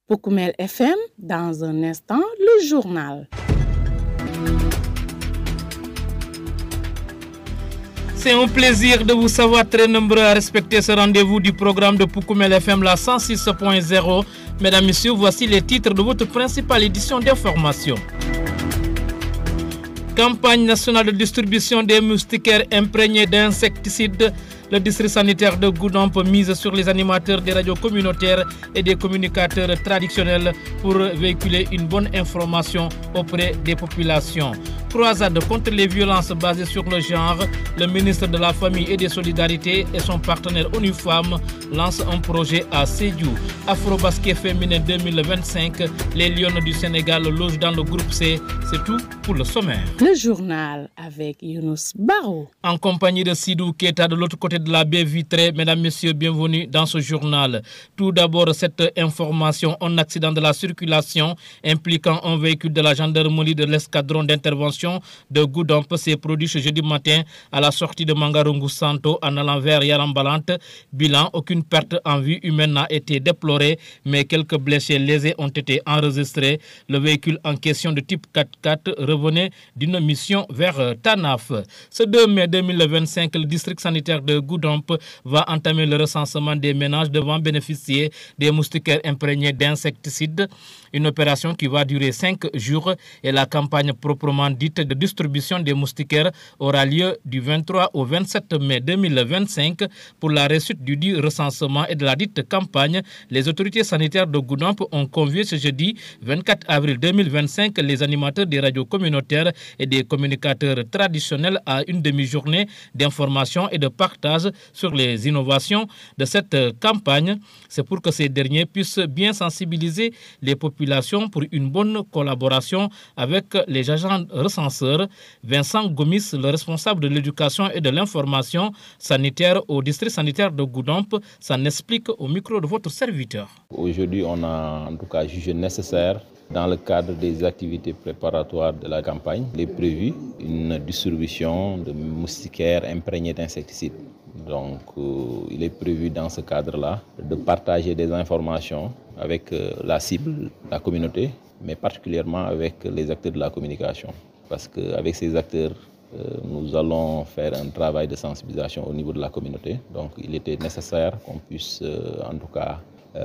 Poukoumel FM, dans un instant, le journal. C'est un plaisir de vous savoir très nombreux à respecter ce rendez-vous du programme de Poukoumel FM, la 106.0. Mesdames, Messieurs, voici les titres de votre principale édition d'information. Campagne nationale de distribution des moustiquaires imprégnés d'insecticides. Le district sanitaire de Goudomp mise sur les animateurs des radios communautaires et des communicateurs traditionnels pour véhiculer une bonne information auprès des populations. Croisade contre les violences basées sur le genre, le ministre de la Famille et des Solidarités et son partenaire ONU Femmes lancent un projet à Sédhiou. Afro-basket féminin 2025, les Lions du Sénégal logent dans le groupe C. C'est tout pour le sommaire. Le journal avec Younous Barou. En compagnie de Sidou Keita de l'autre côté de la baie vitrée. Mesdames, Messieurs, bienvenue dans ce journal. Tout d'abord, cette information, un accident de la circulation impliquant un véhicule de la gendarmerie de l'escadron d'intervention de Goudomp s'est produit ce jeudi matin à la sortie de Mangarungu Santo en allant vers Yarambalante. Bilan, aucune perte en vie humaine n'a été déplorée, mais quelques blessés lésés ont été enregistrés. Le véhicule en question de type 4x4 revenait d'une mission vers Tanaf. Ce 2 mai 2025, le district sanitaire de Goudomp va entamer le recensement des ménages devant bénéficier des moustiquaires imprégnés d'insecticides. Une opération qui va durer 5 jours et la campagne proprement dite de distribution des moustiquaires aura lieu du 23 au 27 mai 2025. Pour la réussite du dit recensement et de la dite campagne, les autorités sanitaires de Goudomp ont convié ce jeudi 24 avril 2025 les animateurs des radios communautaires et des communicateurs traditionnels à une demi-journée d'information et de partage sur les innovations de cette campagne. C'est pour que ces derniers puissent bien sensibiliser les populations pour une bonne collaboration avec les agents recenseurs. Vincent Gomis, le responsable de l'éducation et de l'information sanitaire au district sanitaire de Goudomp, s'en explique au micro de votre serviteur. Aujourd'hui, on a en tout cas jugé nécessaire, dans le cadre des activités préparatoires de la campagne, il est prévu une distribution de moustiquaires imprégnés d'insecticides. Donc, il est prévu dans ce cadre-là de partager des informations avec la cible, la communauté, mais particulièrement avec les acteurs de la communication. Parce qu'avec ces acteurs, nous allons faire un travail de sensibilisation au niveau de la communauté. Donc, il était nécessaire qu'on puisse, en tout cas,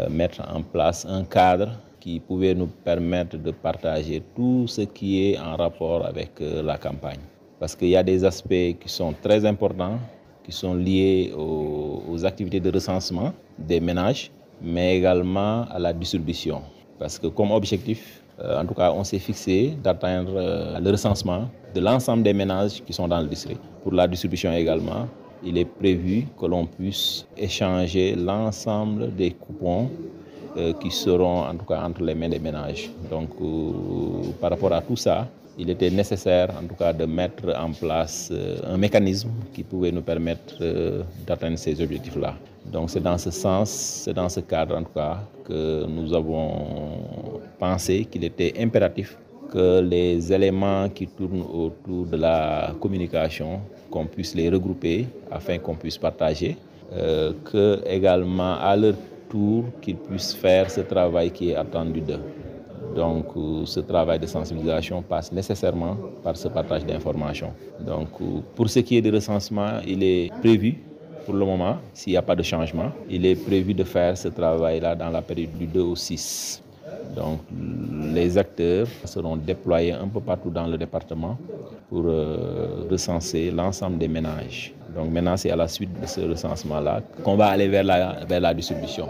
mettre en place un cadre qui pouvait nous permettre de partager tout ce qui est en rapport avec la campagne. Parce qu'il y a des aspects qui sont très importants, qui sont liés aux activités de recensement des ménages, mais également à la distribution. Parce que comme objectif, en tout cas, on s'est fixé d'atteindre le recensement de l'ensemble des ménages qui sont dans le district. Pour la distribution également, il est prévu que l'on puisse échanger l'ensemble des coupons qui seront en tout cas entre les mains des ménages. Donc par rapport à tout ça, il était nécessaire en tout cas de mettre en place un mécanisme qui pouvait nous permettre d'atteindre ces objectifs-là. Donc c'est dans ce sens, c'est dans ce cadre en tout cas que nous avons pensé qu'il était impératif que les éléments qui tournent autour de la communication, qu'on puisse les regrouper afin qu'on puisse partager, que également à leur tour qu'ils puissent faire ce travail qui est attendu d'eux. Donc ce travail de sensibilisation passe nécessairement par ce partage d'informations. Donc pour ce qui est du recensement, il est prévu pour le moment, s'il n'y a pas de changement, il est prévu de faire ce travail-là dans la période du 2 au 6. Donc les acteurs seront déployés un peu partout dans le département pour recenser l'ensemble des ménages. Donc maintenant, c'est à la suite de ce recensement-là qu'on va aller vers la distribution.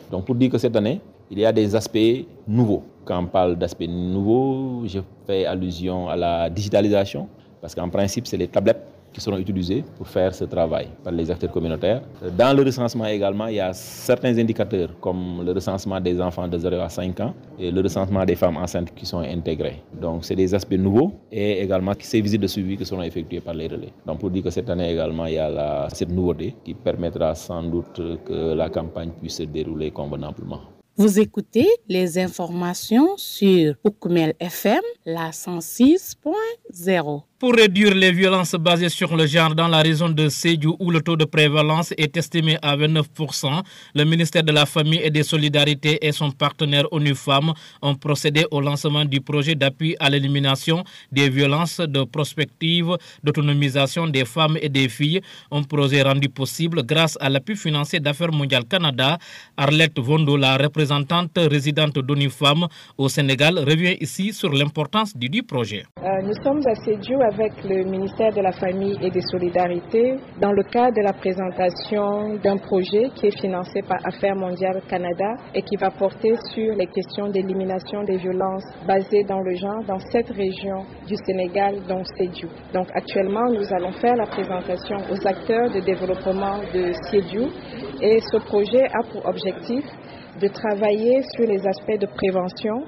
Donc pour dire que cette année, il y a des aspects nouveaux. Quand on parle d'aspects nouveaux, je fais allusion à la digitalisation, parce qu'en principe, c'est les tablettes qui seront utilisées pour faire ce travail par les acteurs communautaires. Dans le recensement également, il y a certains indicateurs comme le recensement des enfants de 0 à 5 ans et le recensement des femmes enceintes qui sont intégrés. Donc c'est des aspects nouveaux et également ces visites de suivi qui seront effectuées par les relais. Donc pour dire que cette année également, il y a cette nouveauté qui permettra sans doute que la campagne puisse se dérouler convenablement. Vous écoutez les informations sur Poukoumel FM, la 106.0. Pour réduire les violences basées sur le genre dans la région de Sédhiou où le taux de prévalence est estimé à 29%, le ministère de la Famille et des Solidarités et son partenaire ONU Femmes ont procédé au lancement du projet d'appui à l'élimination des violences de prospective d'autonomisation des femmes et des filles, un projet rendu possible grâce à l'appui financier d'Affaires mondiales Canada. Arlette Vondo, la représentante résidente d'ONU Femmes au Sénégal, revient ici sur l'importance du projet. Nous sommes à Sédhiou avec le ministère de la Famille et des Solidarités dans le cadre de la présentation d'un projet qui est financé par Affaires mondiales Canada et qui va porter sur les questions d'élimination des violences basées dans le genre dans cette région du Sénégal, dont Sédhiou. Donc actuellement, nous allons faire la présentation aux acteurs de développement de Sédhiou et ce projet a pour objectif de travailler sur les aspects de prévention,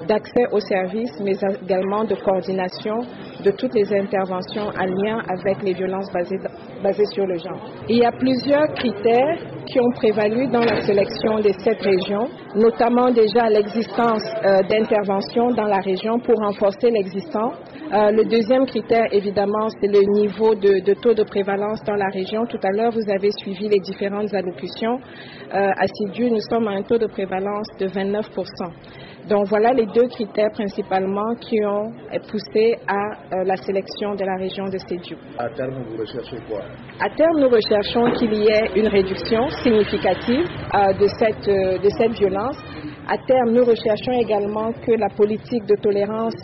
d'accès aux services, mais également de coordination de toutes les interventions en lien avec les violences basées sur le genre. Il y a plusieurs critères qui ont prévalu dans la sélection de cette région, notamment déjà l'existence d'interventions dans la région pour renforcer l'existant. Le deuxième critère, évidemment, c'est le niveau de taux de prévalence dans la région. Tout à l'heure, vous avez suivi les différentes allocutions. À Sédhiou, nous sommes à un taux de prévalence de 29%. Donc voilà les deux critères principalement qui ont poussé à la sélection de la région de Sédhiou. À terme, vous recherchez quoi? À terme, nous recherchons qu'il y ait une réduction significative de cette violence. À terme, nous recherchons également que la politique de tolérance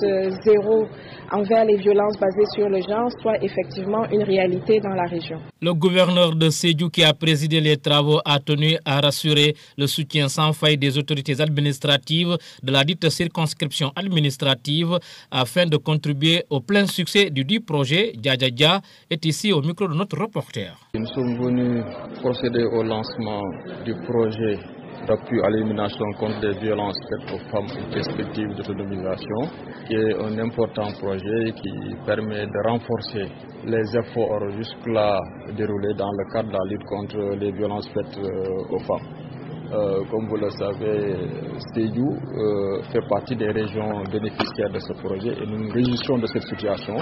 zéro envers les violences basées sur le genre soit effectivement une réalité dans la région. Le gouverneur de Sédhiou, qui a présidé les travaux, a tenu à rassurer le soutien sans faille des autorités administratives de la dite circonscription administrative afin de contribuer au plein succès du dit projet. Djadjadja est ici au micro de notre reporter. Nous sommes venus procéder au lancement du projet d'appui à l'élimination contre les violences faites aux femmes en perspective d'autonomisation, qui est un important projet qui permet de renforcer les efforts jusque-là déroulés dans le cadre de la lutte contre les violences faites aux femmes. Comme vous le savez, Sédhiou fait partie des régions bénéficiaires de ce projet et nous nous réjouissons de cette situation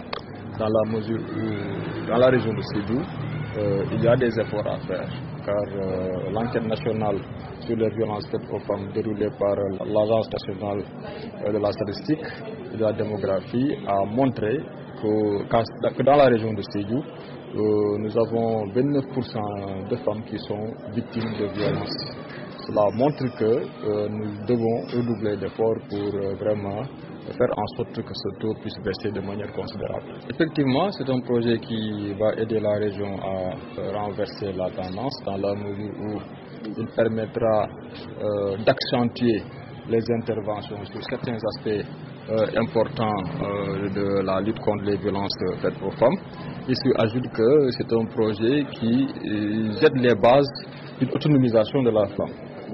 dans la mesure où dans la région de Sédhiou, il y a des efforts à faire car l'enquête nationale sur les violences faites aux femmes déroulée par l'Agence nationale de la statistique et de la démographie a montré que dans la région de Sédhiou, nous avons 29% de femmes qui sont victimes de violences. Cela montre que nous devons redoubler d'efforts pour vraiment faire en sorte que ce taux puisse baisser de manière considérable. Effectivement, c'est un projet qui va aider la région à renverser la tendance dans la mesure où il permettra d'accentuer les interventions sur certains aspects importants de la lutte contre les violences faites aux femmes. Il se ajoute que c'est un projet qui jette les bases d'une autonomisation de la femme.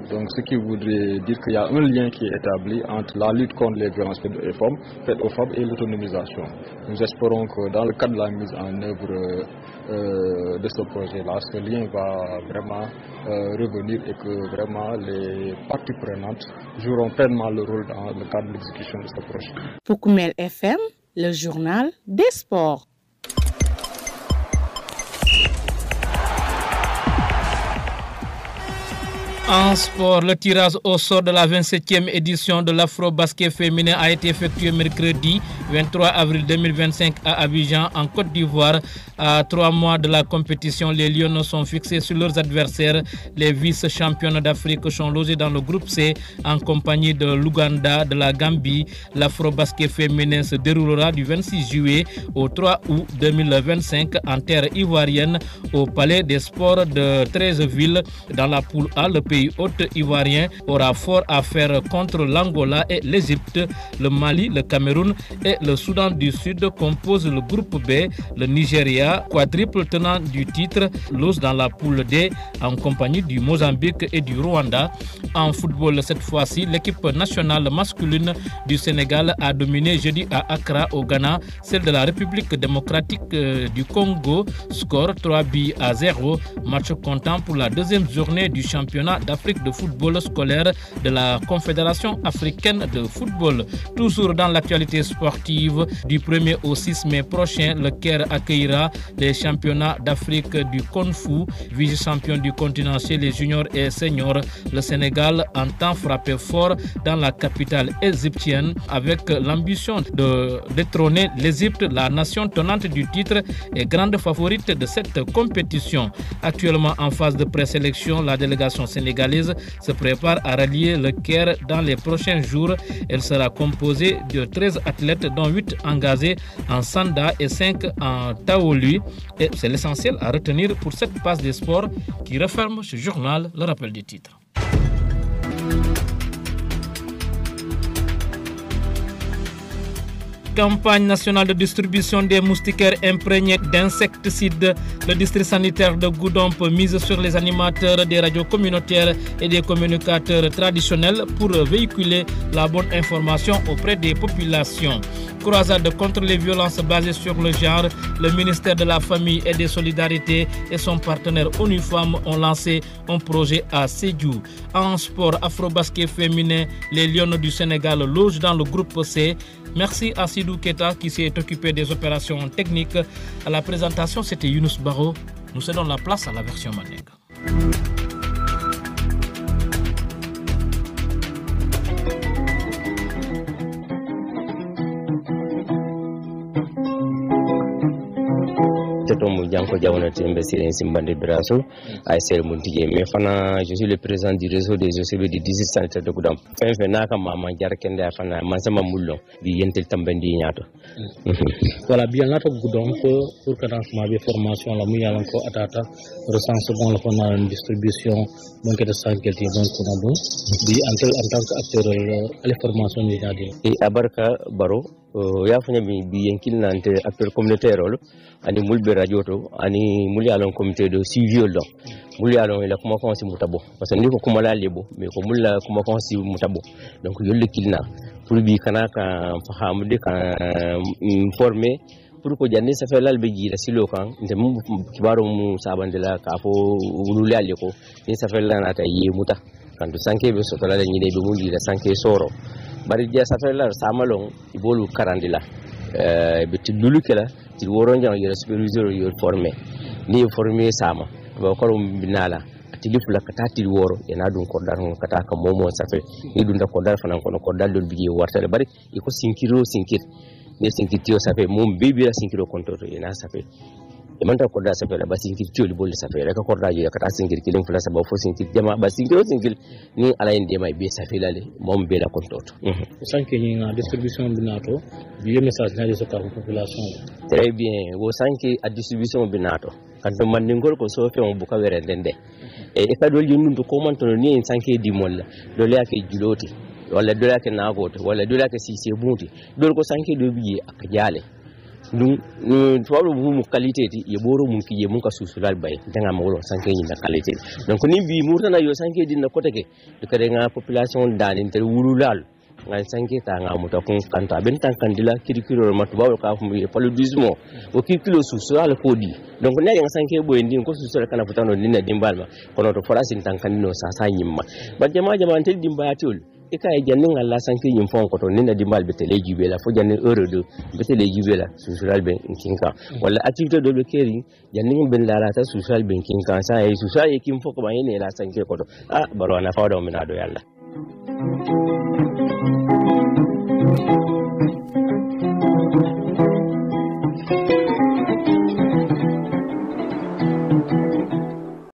Donc ce qui voudrait dire qu'il y a un lien qui est établi entre la lutte contre les violences faites aux femmes et l'autonomisation. Nous espérons que dans le cadre de la mise en œuvre de ce projet-là, ce lien va vraiment revenir et que vraiment les parties prenantes joueront pleinement le rôle dans le cadre de l'exécution de ce projet. Pour Koumel FM, le journal des sports. En sport, le tirage au sort de la 27e édition de l'Afro-Basket féminin a été effectué mercredi 23 avril 2025 à Abidjan, en Côte d'Ivoire. À 3 mois de la compétition, les Lions sont fixés sur leurs adversaires. Les vice-championnes d'Afrique sont logés dans le groupe C en compagnie de l'Ouganda, de la Gambie. L'Afro-Basket féminin se déroulera du 26 juillet au 3 août 2025 en terre ivoirienne au Palais des Sports de 13 villes dans la poule A. Le pays hôte ivoirien aura fort à faire contre l'Angola et l'Égypte. Le Mali, le Cameroun et le Soudan du Sud composent le groupe B. Le Nigeria, quadruple tenant du titre, lose dans la poule D en compagnie du Mozambique et du Rwanda. En football, cette fois-ci, l'équipe nationale masculine du Sénégal a dominé jeudi à Accra au Ghana, celle de la République démocratique du Congo. Score 3-0. Match comptant pour la deuxième journée du championnat d'Afrique de football scolaire de la Confédération africaine de football. Toujours dans l'actualité sportive, du 1er au 6 mai prochain, le Caire accueillera les championnats d'Afrique du Kung Fu. Vice-champion du continent chez les juniors et seniors, le Sénégal entend frapper fort dans la capitale égyptienne avec l'ambition de détrôner l'Égypte, la nation tenante du titre et grande favorite de cette compétition. Actuellement en phase de présélection, la délégation sénégalaise se prépare à rallier le Caire dans les prochains jours. Elle sera composée de 13 athlètes dont 8 engagés en Sanda et 5 en Taolu. Et c'est l'essentiel à retenir pour cette passe des sports qui referme ce journal, le rappel du titre. Campagne nationale de distribution des moustiquaires imprégnés d'insecticides. Le district sanitaire de Goudomp mise sur les animateurs des radios communautaires et des communicateurs traditionnels pour véhiculer la bonne information auprès des populations. Croisade contre les violences basées sur le genre, le ministère de la Famille et des Solidarités et son partenaire ONU Femmes ont lancé un projet à Sédhiou. En sport afro-basket féminin, les Lions du Sénégal logent dans le groupe C. Merci à Sidou Keita qui s'est occupé des opérations techniques. À la présentation, c'était Younous Baro. Nous cédons la place à la version Mandingue. Je suis le président du réseau des OCB du district sanitaire de Goudomp. Voilà, bien là pour Goudomp pour que dans ma formation la mouille à l'encore atata recensement la fond distribution donc de santé donc on en tant qu'acteur à la formation du jardin. Et Abarka Baro ya fanya bi yankil nante acteur communautaire ani mulbe radio to ani muli alon comité de suivi lo muli alon ila kuma kon si mutabo parce que ni ko kuma la lebo mais ko mulla kuma kon si mutabo donc yolle kilna pour bi kana ka fahamu de kan informer pour ko janni sa fe lalbe jira silo kan nte mu kibaro mu sabandela ka fo wulule ale ko ni sa fe lana ta yi muta kan to sanke be so to la ni de be muli da sanke soro bari dia sa fe la samalon ibolu karandila be tidulu kala ti woron jang yere superviseur yo formé ni formé sama ba ko binala tilifu la katati woro yana dun ko dar on kata ka momo sa fe ni dun da ko dar fanan ko dal don bigi wartale bari iko sinkiro sinkir ni sinkitio sa fe mum bibi la sinkiro konto yana sa fe e man ta ko da sa fe la ba sinkitio li bol sa fe rek ko da yo kata sinkir kilin fula sa ba fo sinkir jama ba sinkiro sinkir ni ala inde may be sa fe la le mom be la konto sanke ni na distribution binato bi message na so ka population. Très bien wo sanke a distribution binato kan to man ngol ko so fe on buka were ndende e ka dol yundu ko man to ni en sanke di molla do le ake juloti wala do le ake nagoto wala do le ake sise bunti dol ko sanke do biye ak jale dum tuwalu mu qualité ti ye boro mun ki ye mun ka susulal bay danga ma wolo sanke ni la qualité donc ni bi murtana yo sanke din na koteke de kare nga population dani ter wululal ngal sanke ta nga muta kun kanta ben tan kandila kirikiro ma tubaw ka fu ye paludismo o ki kilo susulal ko di donc ne nga sanke boy ndin ko susulal kana futano ni na dimbalma kono to forasin tan kanino sa sa nyimma ba jama tel dimbatul e kay jannin Allah sanke nyim fon ko to ni na dimbal be tele jube la fo jannin euro de be tele jube la susulal ben kinka wala activité de keri jannin ben la ta susulal ben kinka sa e susulal e kim fo ko ba yene la sanke ko to baro na fawdo mi na do yalla.